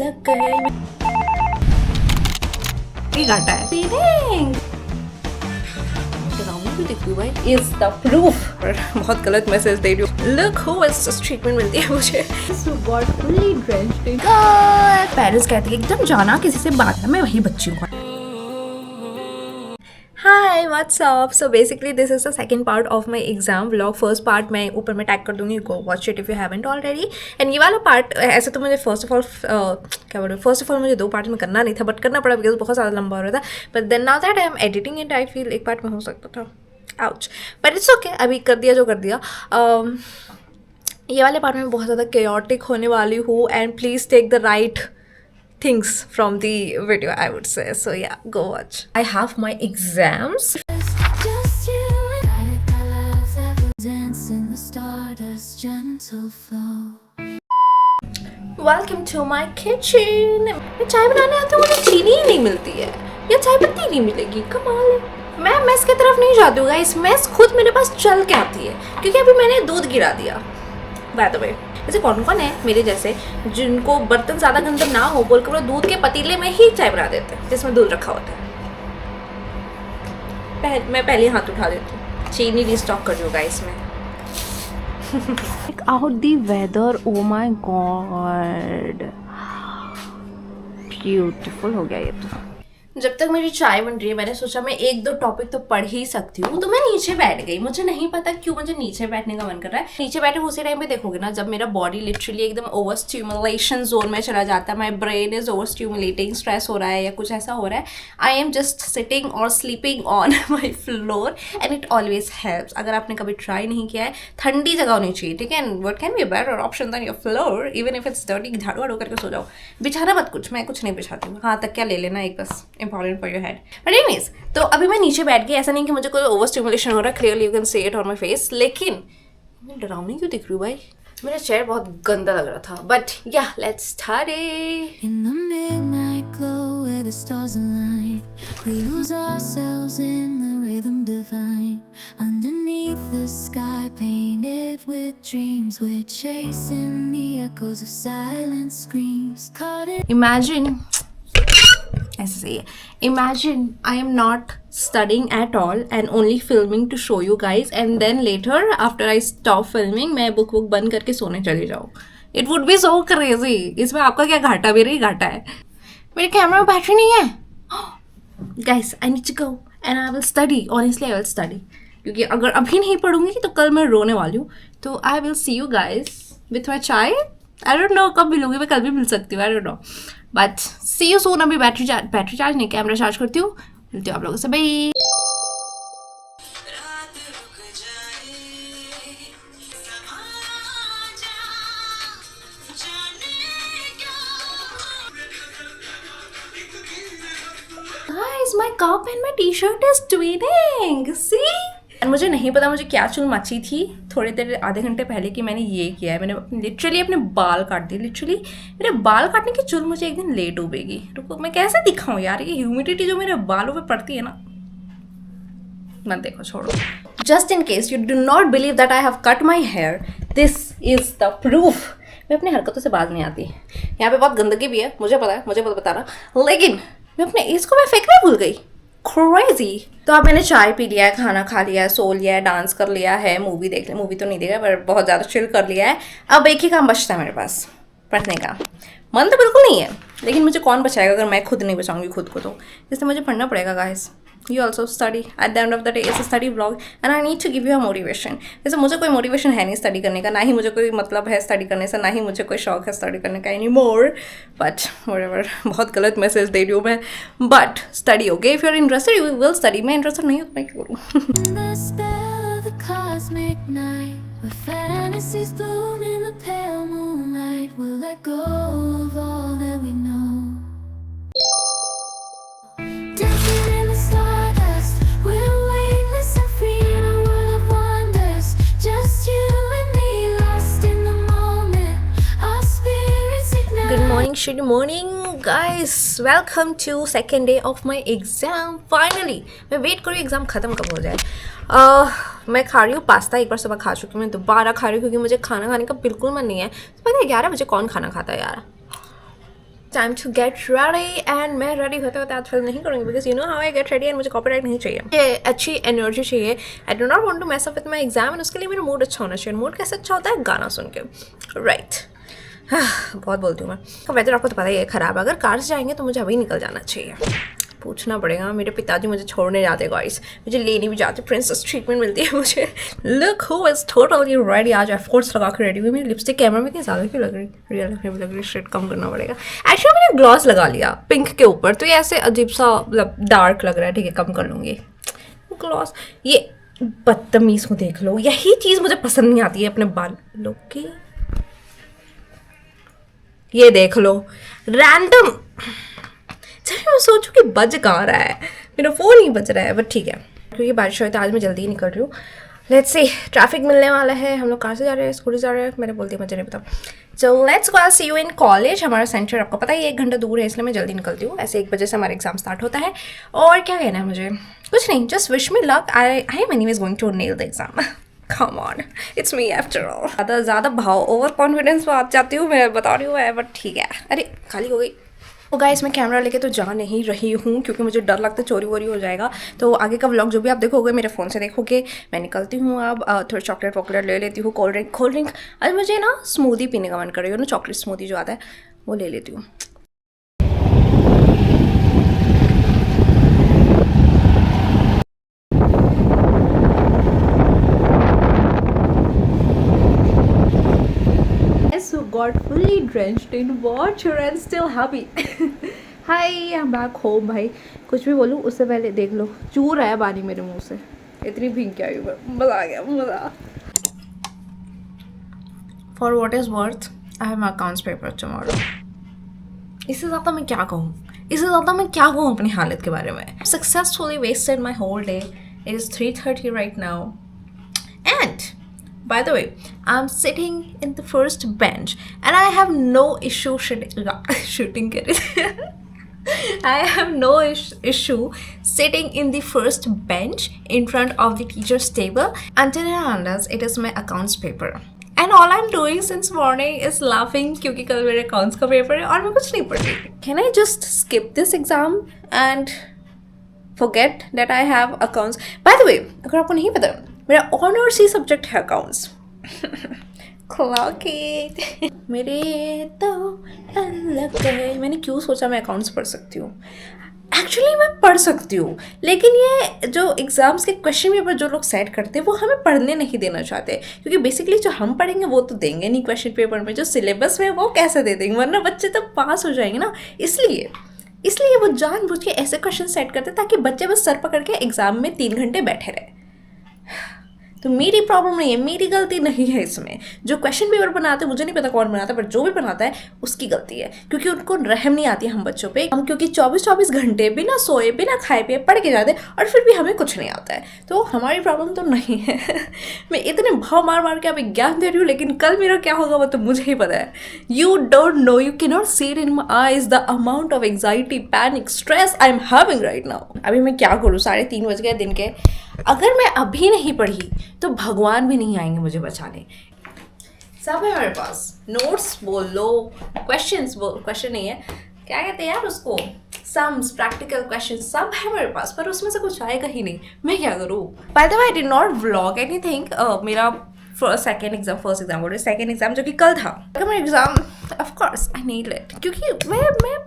लग गए। ये घाटा है भाई is the proof। बहुत गलत मैसेज दे रही हूँ। Look who is just treatment मिलती है मुझे। Got fully drenched in God। Paris कहती है एकदम जाना किसी से बात है, मैं वही बच्ची हूँ। Hi, what's up? So basically this is the second part of my exam vlog. First part मैं ऊपर में टैग कर दूँगी, go watch it if you haven't already. And ये वाला part ऐसे तो मुझे first of all मुझे 2 पार्ट में करना नहीं था, बट करना पड़ा because बहुत ज़्यादा लंबा हो रहा था. But then now that I am editing it, I feel एक पार्ट में हो सकता था. Ouch. But it's okay. अभी कर दिया जो कर दिया. ये वाले पार्ट में बहुत ज़्यादा chaotic होने वाली हूँ, and please take the right things from the video, I would say. So yeah, go watch. I have my exams. Just you and I love that will dance in the stardust gentle flow. Welcome to my kitchen. मैं चाय बनाने आती हूँ, मुझे चीनी ही नहीं मिलती है या चाय पत्ती नहीं मिलेगी, कमाल है। मैं मेस की तरफ नहीं जाती हूँ गाइस, मेस खुद मेरे पास चल के आती है, क्योंकि अभी मैंने दूध गिरा दिया। बाय द वे, ऐसे कौन कौन है मेरे जैसे जिनको बर्तन ज़्यादा गंदा ना हो बोल कर दूध के पतीले में ही चाय बना देते हैं जिसमें दूध रखा होता है। मैं पहले हाथ उठा देती हूँ, चीनी रिस्टॉक कर दूँगा इसमें। Check out the weather, oh my god, beautiful हो गया ये तो। जब तक मेरी चाय बन रही है मैंने सोचा मैं 1-2 टॉपिक तो पढ़ ही सकती हूँ, तो मैं नीचे बैठ गई। मुझे नहीं पता क्यों मुझे नीचे बैठने का मन कर रहा है। नीचे बैठे उसी टाइम पे देखोगे ना जब मेरा बॉडी लिटरली एकदम ओवर स्टिमुलेशन जोन में चला जाता है, my brain is over stimulating, stress हो रहा है या कुछ ऐसा हो रहा है, आई एम जस्ट सिटिंग और sleeping on my floor and it always helps. अगर आपने कभी ट्राई नहीं किया है, ठंडी जगह होनी चाहिए, ठीक है। What can be a better option than your floor, even if it's dirty, झाड़ू वाड़ू करके सो जाओ, बिछाना मत कुछ, मैं कुछ नहीं बिछाती हूँ। हाँ तक क्या ले लेना एक, बस important for your head. But anyways, तो अभी मैं नीचे बैठ गई, ऐसा नहीं कि मुझे कोई ओवर स्टिमुलेशन हो रहा है, clearly you can see it on my face. लेकिन मैं डरावनी क्यों दिख रही हूँ भाई, मेरा चेहरा बहुत गंदा लग रहा था। बट या let's start it. In the midnight glow where the stars align, we lose ourselves in the rhythm divine. Underneath the sky painted with dreams, we're chasing the echoes of silent screams. Caught in Imagine, ऐसे सही है। Imagine I am not studying at all and only filming to show you guys, and then later after I stop filming मैं book बंद करके सोने चली जाऊँ। It would be so crazy। इसमें आपका क्या घाटा, मेरा ही घाटा है। मेरे कैमरा में बैटरी नहीं है। Guys, I need to go and I will study. Honestly, I will study। क्योंकि अगर अभी नहीं पढ़ूंगी तो कल मैं रोने वाली हूँ। तो I will see you guys with my chai। I don't know कब मिलूंगी, मैं कल भी मिल सकती हूँ, I don't know। But see you soon. अभी बैटरी चार्ज नहीं, कैमरा चार्ज करती हूँ, मिलती हूँ आप लोगों से, bye. Guys, my cup and my t-shirt is twinning. See? और मुझे नहीं पता मुझे क्या चुल मची थी थोड़ी देर आधे घंटे पहले कि मैंने ये किया है। मैंने लिटरली अपने बाल काट दिए। लिटरली मेरे बाल काटने की चुल मुझे एक दिन ले डूबेगी। रुको मैं कैसे दिखाऊं यार, ये ह्यूमिडिटी जो मेरे बालों पे पड़ती है ना, मत देखो, छोड़ो। Just in case you do not believe that I have cut my hair, this is the proof. मैं अपनी हरकतों से बाज नहीं आती। यहाँ पे बहुत गंदगी भी है, मुझे पता है, मुझे पता बताना, लेकिन मैं अपने इसको मैं फेंकना भूल गई। क्रेजी। तो अब मैंने चाय पी लिया है, खाना खा लिया है, सो लिया है, डांस कर लिया है, मूवी देख ली, मूवी तो नहीं देखा पर बहुत ज़्यादा चिल कर लिया है। अब एक ही काम बचता है मेरे पास, पढ़ने का। मन तो बिल्कुल नहीं है, लेकिन मुझे कौन बचाएगा अगर मैं खुद नहीं बचाऊंगी खुद को, तो इसलिए मुझे पढ़ना पड़ेगा guys. You also study. At the end of the day, it's a study vlog, and I need to give you a motivation. वैसे मुझे कोई मोटिवेशन है नहीं स्टडी करने का, ना ही मुझे कोई मतलब है स्टडी करने से, ना ही मुझे कोई शौक है स्टडी करने का anymore. But whatever, बहुत गलत मैसेज दे रही हूँ मैं। But study, okay? If you're interested, you will study. मैं interested नहीं हूँ तो मैं क्या करूँ? the spell of the cosmic night, where fantasies bloom in the pale moonlight, we'll let go of all that we know. Dancing in the stardust, we're weightless and free in a world of wonders. Just you and me, lost in the moment. Our spirits ignite. Good morning guys. Welcome to second day of my exam. Finally, मैं wait करूँ exam खत्म कब हो जाए। मैं खा रही हूँ पास्ता, एक बार सुबह खा चुकी हूँ, मैं दोबारा खा रही हूँ क्योंकि मुझे खाना खाने का बिल्कुल मन नहीं है। पता है 11 बजे कौन खाना खाता है यार। Time to get ready and मैं रेडी होते होते आज फिल्म नहीं करूँगी because you know how I get ready and मुझे कॉपीराइट नहीं चाहिए, मुझे अच्छी एनर्जी चाहिए। I do not want to mess up with my exam and उसके लिए मेरा मूड अच्छा होना चाहिए। मूड कैसे अच्छा होता है? गाना सुन के, राइट। बहुत बोलती हूँ मैं। तो वेदर आपको तो पता ही है ख़राब। अगर कार से जाएंगे तो मुझे अभी निकल जाना चाहिए। पूछना पड़ेगा, मेरे पिताजी मुझे छोड़ने जाते गाइस, मुझे लेने भी जाते, प्रिंसेस ट्रीटमेंट मिलती है मुझे। Look who is totally ready. आज एफर्ट्स लगा के रेडी हुई। मेरी लिपस्टिक कैमरा में इतनी ज़्यादा क्यों लग रही, रियल लाइफ में लग रही, शेड कम करना पड़ेगा। एक्चुअली मैंने ग्लॉस लगा लिया पिंक के ऊपर, तो ये ऐसे अजीब सा मतलब डार्क लग रहा है। ठीक है, कम कर लूँगी ग्लॉस। ये बदतमीज़ को देख लो, यही चीज़ मुझे पसंद नहीं आती है अपने बालों की। ये देख लो रैंडम। चलिए मैं सोचूं कि बज कहाँ रहा है, मेरा फ़ोन ही बज रहा है, बट ठीक है क्योंकि बारिश हुई तो आज मैं जल्दी ही निकल रही हूँ। लेट्स सी, ट्रैफिक मिलने वाला है। हम लोग कार से जा रहे हैं, स्कूटी जा रहे हैं, मैंने बोल दिया मुझे नहीं पता। So let's go, see you in college. हमारा सेंटर आपको पता ही 1 घंटा दूर है, इसलिए मैं जल्दी निकलती हूँ। ऐसे 1 बजे से हमारा एग्जाम स्टार्ट होता है। और क्या कहना है मुझे? कुछ नहीं, just wish me luck. I am anyways going to nail the exam. Come on, it's me after all. ज़्यादा भाव ओवर कॉन्फिडेंस बात चाहती हूँ मैं, बता रही हूँ, बट ठीक है। अरे खाली हो गई। तो गाइस मैं कैमरा लेके तो जा नहीं रही हूँ क्योंकि मुझे डर लगता है चोरी वोरी हो जाएगा। तो आगे का व्लॉग जो भी आप देखोगे मेरे फ़ोन से देखोगे। मैं निकलती हूँ अब, थोड़ी चॉकलेट वॉकलेट ले लेती हूँ, कोल्ड ड्रिंक। आज मुझे ना स्मूदी पीने का मन कर रही है ना, चॉकलेट स्मूदी जो आता है वो ले लेती हूँ। Who got fully drenched in water and still happy. Hi, I'm back home भाई। कुछ भी बोलूँ उससे पहले देख लो, चूर आया पानी मेरे मुंह से, इतनी भीग के आई हूँ। मज़ा आ गया, मज़ा। For what is worth, I have my accounts paper tomorrow. इससे ज़्यादा मैं क्या कहूँ, अपनी हालत के बारे में। Successfully wasted my whole day. It is 3:30 right now. And by the way, I'm sitting in the first bench and I have no issue shooting I have no issue sitting in the first bench in front of the teacher's table until and unless it is my accounts paper. And all I'm doing since morning is laughing क्योंकि कल मेरे accounts का paper है और मैं कुछ नहीं पढ़ रही। Can I just skip this exam and forget that I have accounts? By the way, अगर आपको नहीं पता, मेरा ऑनर्स ही सब्जेक्ट है अकाउंट्स। Clock it. मेरे तो अलग गए। मैंने क्यों सोचा मैं अकाउंट्स पढ़ सकती हूँ? एक्चुअली मैं पढ़ सकती हूँ, लेकिन ये जो एग्ज़ाम्स के क्वेश्चन पेपर जो लोग सेट करते हैं वो हमें पढ़ने नहीं देना चाहते, क्योंकि बेसिकली जो हम पढ़ेंगे वो तो देंगे नहीं क्वेश्चन पेपर में, जो सिलेबस में वो कैसे दे देंगे, वरना बच्चे तो पास हो जाएंगे ना। इसलिए वो जानबूझ के ऐसे क्वेश्चन सेट करते ताकि बच्चे बस सर पकड़ के एग्जाम में 3 घंटे बैठे रहे। तो मेरी प्रॉब्लम नहीं है, मेरी गलती नहीं है इसमें। जो क्वेश्चन पेपर बनाते हैं, मुझे नहीं पता कौन बनाता है, पर जो भी बनाता है उसकी गलती है, क्योंकि उनको रहम नहीं आती है हम बच्चों पे। हम क्योंकि 24-24 घंटे बिना सोए बिना खाए पिए पढ़ के जाते हैं और फिर भी हमें कुछ नहीं आता है, तो हमारी प्रॉब्लम तो नहीं है। मैं इतने भाव मार के अभी ज्ञान दे रही हूँ, लेकिन कल मेरा क्या होगा वो तो मुझे ही पता है। You don't know, you can not see it in my eyes the amount of anxiety, panic, stress I am having right now. अभी मैं क्या करूँ, 3:30 बज गए दिन के। अगर मैं अभी नहीं पढ़ी तो भगवान भी नहीं आएंगे मुझे बचाने। सब है मेरे पास, नोट्स बोल लो, क्वेश्चन नहीं है, क्या कहते हैं यार उसको, सम्स, प्रैक्टिकल क्वेश्चन, सब है मेरे पास, पर उसमें से कुछ आएगा ही नहीं। मैं क्या करूँ? By the way, I did not vlog anything. मेरा सेकेंड एग्जाम जो कि कल था, अगर मेरा exam of course I need it, क्योंकि मैं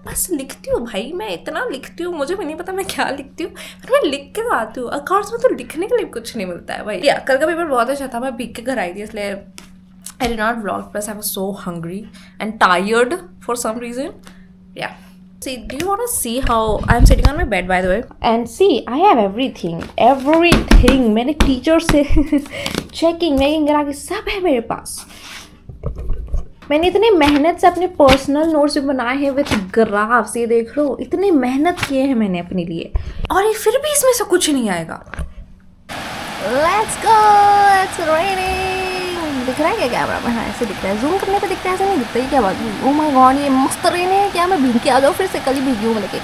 बस लिखती हूँ भाई, मैं इतना लिखती हूँ, मुझे भी नहीं पता मैं क्या लिखती हूँ, पर मैं लिख के तो आती हूँ। अकाउंट्स में तो लिखने के लिए कुछ नहीं मिलता है भाई। या कल का पेपर बहुत अच्छा था, मैं भीग के घर आई थी, इसलिए I did not vlog, plus I was so hungry and tired for some reason. या See, do you want to see how I'm sitting on my bed, by the way? And see, I have everything. मैंने teacher से checking करा के सब है मेरे पास। मैंने इतने मेहनत से अपने पर्सनल नोट्स भी बनाए हैं विथ ग्राफ्स, ये देख लो, इतने मेहनत किए हैं मैंने अपने लिए, और ये फिर भी इसमें से कुछ नहीं आएगा। Let's go, it's raining. दिख रहा है क्या कैमरा में? हाँ, ऐसे दिख रहा है, जूम करने पे दिखता है, ऐसे नहीं दिखता ही। क्या बात है? ओह माय गॉड, ये मस्त रेन है क्या? मैं भीग के आ जाऊँ फिर से? कल ही भीगी हूँ लेकिन।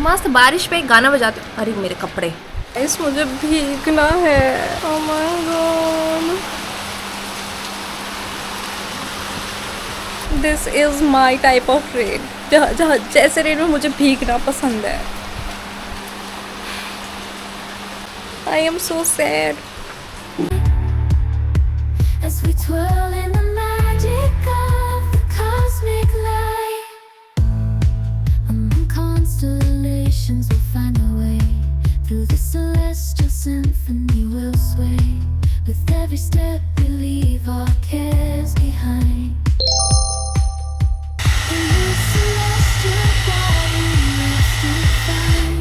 मस्त बारिश पे गाना बजाते। अरे मेरे कपड़े, इस मुझे भीगना है। Oh my God, this is my type of rain, जहाँ जैसे रेन में मुझे भीगना पसंद है। I am so sad. As we twirl in the magic of the cosmic light, among constellations we'll find our way. Through the celestial symphony we'll sway. With every step we leave our cares behind. In this celestial ballroom rest we find.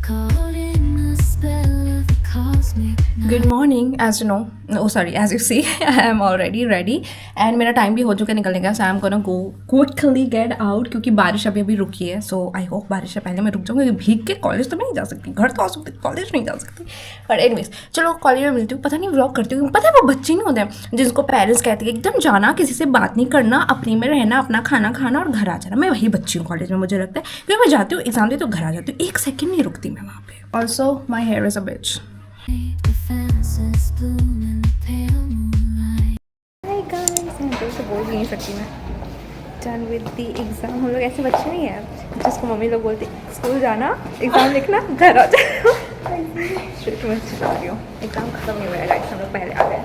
Caught in the spell of the cosmic night. Good morning, as you know, oh sorry, as you see I am already ready and मेरा time भी हो चुका है निकलने का। So I am gonna go quickly get out, क्योंकि बारिश अभी रुकी है। सो आई होप बारिश से पहले मैं रुक जाऊँ, क्योंकि भीग के कॉलेज तो मैं नहीं जा सकती, घर तो आ सकती, कॉलेज नहीं जा सकती। बट एनीवेज चलो कॉलेज में मिलती हूँ। पता नहीं व्लॉग करती हूँ, पता है वो बच्चे नहीं होते हैं जिनको पेरेंट्स कहते हैं एकदम जाना, किसी से बात नहीं करना, अपने में रहना, अपना खाना खाना और घर आ जाना। मैं वही बच्ची हूँ कॉलेज में, मुझे लगता है, क्योंकि मैं जाती हूँ एग्जाम दे तो घर आ जाती हूँ, एक सेकेंड नहीं रुकती मैं वहाँ पे। Also my hair is a bitch. The fences bloom in the pale moonlight. Hi guys, मैं तो बोल ही नहीं सकती मैं। Done with the exam. हम लोग ऐसे बच्चे नहीं हैं जिसको मम्मी लोग बोलते स्कूल जाना, एग्ज़ाम लिखना, घर आ जाओ। शिट, मैं चला रही हूँ, एग्ज़ाम खत्म नहीं हुआ है गाइस, हम लोग पहले आ गए।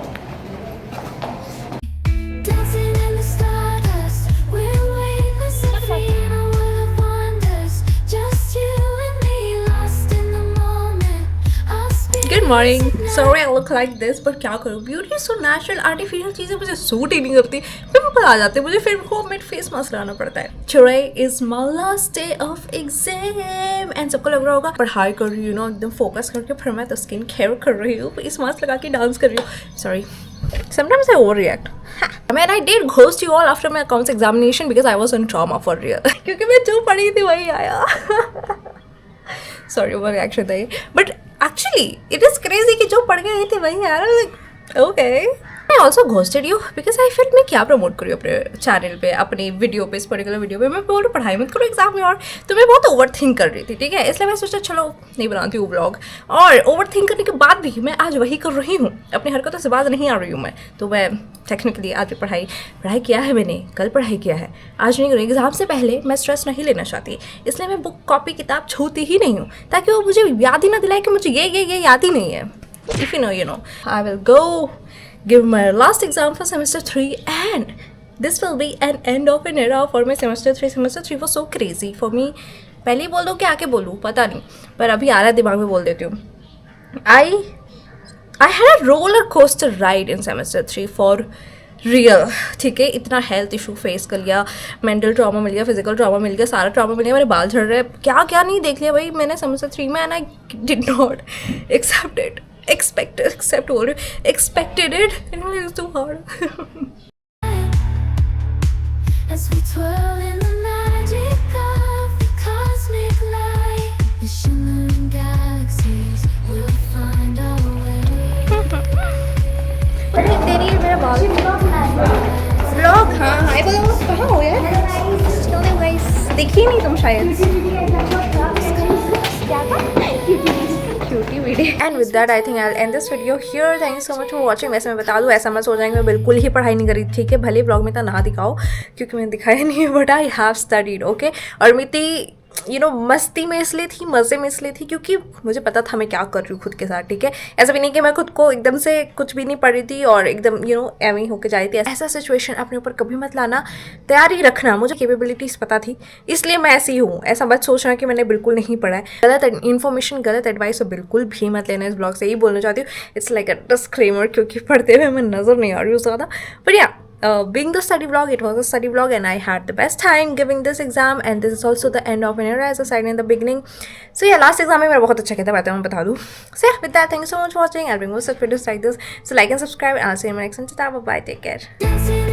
Dancing in the stardust, we're weightless and free in a world of wonders. Just you and me, lost in the moment. I'll speak. Good morning, sorry I look like this, but क्या करूँ, beauty so natural, artificial चीज़ें मुझे suit ही नहीं करती, pimple आ जाते हैं मुझे, फिर होममेड फेस मास्क लगाना पड़ता है। Today is my last day of exam and सबको लग रहा होगा पढ़ाई कर रही हूँ ना एकदम फोकस करके, फिर मैं तो स्किन केयर कर रही हूँ, फेस मास्क लगा के डांस कर रही हूँ। Sorry, sometimes I overreact. I mean, I did ghost you all after my accounts examination because I was on trauma for real. क्योंकि मैं जो पढ़ी थी वही आया। सॉरी, ओवर रिएक्शन था ये, but actually it is crazy कि जो पढ़ के आई थी वही आ रहा है। Okay, I also ghosted you because I feel मैं क्या प्रमोट करूँ अपने चैनल पे, अपनी वीडियो पे, इस पर्टिकुलर वीडियो पे। मैं बोल पढ़ाई मत करो एग्जाम में, और तो मैं बहुत ओवर थिंक कर रही थी, ठीक है, इसलिए मैं सोचा चलो नहीं बनाती हूँ व्लॉग। और ओवर थिंक करने के बाद भी मैं आज वही कर रही हूँ, अपनी हरकतों से बाज नहीं आ रही हूँ मैं। तो मैं टेक्निकली आज भी पढ़ाई किया है मैंने, कल पढ़ाई किया है, आज नहीं करूँ। एग्जाम से पहले मैं स्ट्रेस नहीं लेना चाहती, इसलिए मैं बुक कॉपी किताब छूती ही नहीं हूँ, ताकि वो मुझे याद ही ना दिलाए कि मुझे ये याद ही नहीं है। If you know I will go give my last exam for semester 3 and this will be an end of an era for my semester 3. Semester 3 was so crazy for me. पहले ही बोल दो कि आके बोलूँ, पता नहीं, पर अभी आ रहा है दिमाग में, बोल देती हूँ। I had a roller coaster ride in semester 3 for real, ठीक है। इतना हेल्थ इशू फेस कर लिया, मेंटल ट्रॉमा मिल गया, फिजिकल ट्रॉमा मिल गया, सारा ट्रॉमा मिल गया, मेरे बाल झड़ रहे हैं, क्या क्या नहीं देख लिया भाई मैंने सेमेस्टर 3 में, and I did not expected it, and it was too hard. As we twirl in the magic of the cosmic light, the shimmering galaxies will find our way. तेरी मेरा बाल व्लॉग, हाँ हाय बोलो, कहाँ हो यार, चलो गाइस, देखी नहीं तुम शायद। And with that I think I and this video here. Thank you so much for watching. वैसे मैं बता दूँ, ऐसा मत हो जाएंगे मैं बिल्कुल ही पढ़ाई नहीं करी, ठीक है, भले ब्लॉग में तो ना दिखाओ क्योंकि मैंने दिखाया नहीं है, but I have studied, okay. और मिती मस्ती में इसलिए थी, मज़े में इसलिए थी क्योंकि मुझे पता था मैं क्या कर रही हूँ खुद के साथ, ठीक है। ऐसा भी नहीं कि मैं खुद को एकदम से कुछ भी नहीं पढ़ रही थी और एकदम एम ही होकर जा रही थी। ऐसा सिचुएशन अपने ऊपर कभी मत लाना, तैयारी रखना। मुझे कैपेबिलिटीज़ पता थी, इसलिए मैं ऐसी हूँ। ऐसा मत सोचना कि मैंने बिल्कुल नहीं पढ़ा है। गलत इन्फॉर्मेशन, गलत एडवाइस तो बिल्कुल भी मत लेना। इस ब्लॉग से यही बोलना चाहती हूँ, इट्स लाइक अ डिस्क्लेमर, क्योंकि पढ़ते हुए मैं नज़र नहीं आ रही हूँ ज़्यादा, बट या being the study vlog, it was a study vlog and I had the best time giving this exam, and this is also the end of an era as I said in the beginning. So yeah, last exam में मेरा बहुत अच्छा गया था, मैं बता दूँ। So yeah, with that, thank you so much for watching. I'll bring more such videos like this. So like and subscribe, and I'll see you in my next one. Bye bye, take care. Dancing